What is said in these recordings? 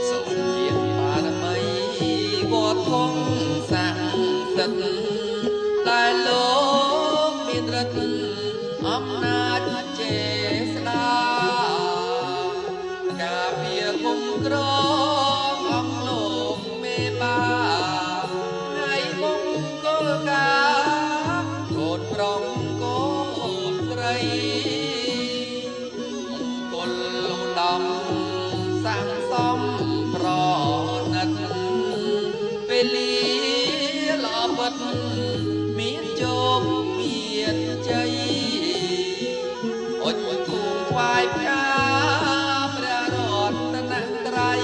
សូមជាបារមីវត្តធំស័ក្តិសិទ្ធិដែលលោកមានឫទ្ធិអំណាចចេស្តាការពារគុំក្រងអង្គលោកមេបាថ្ងៃមង្គលការកូនប្រុងកូនស្រីមង្គលឧត្តមសាងសំប្រណិតពេលលាល្អពិតមានជោគមានជ័យអុជធូបថ្វាយផ្កាព្រះរតនត្រ័យ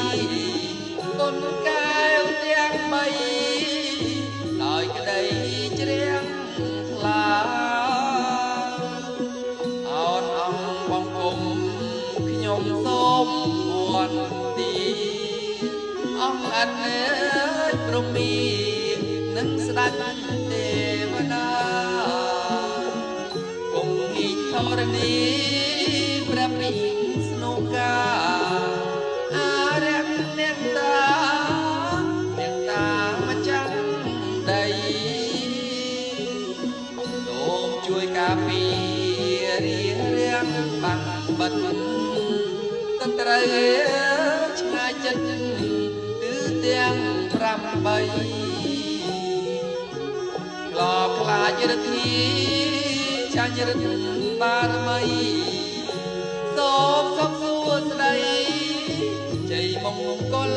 គុណកែវទាំងបីដោយក្តីជ្រះថ្លាអោនអង្គបង្គំខ្ញុំសូមវន្ទាអង្គអត់អើយព្រមីនឹងស្ដេចទេវតាគង់ងីធរណីព្រះពីស្នូកាអារៈអ្នកតាម្ចាស់ដីសូមជួយការពាររារាំងបាំងបិទតត្រូវឆ្ងាយចិត្តគឺទាំង8ក្លបខ្លាចរទ្ធីចាញ់រឹតបារមីសូមសុខសួស្តីជ័យមង្គល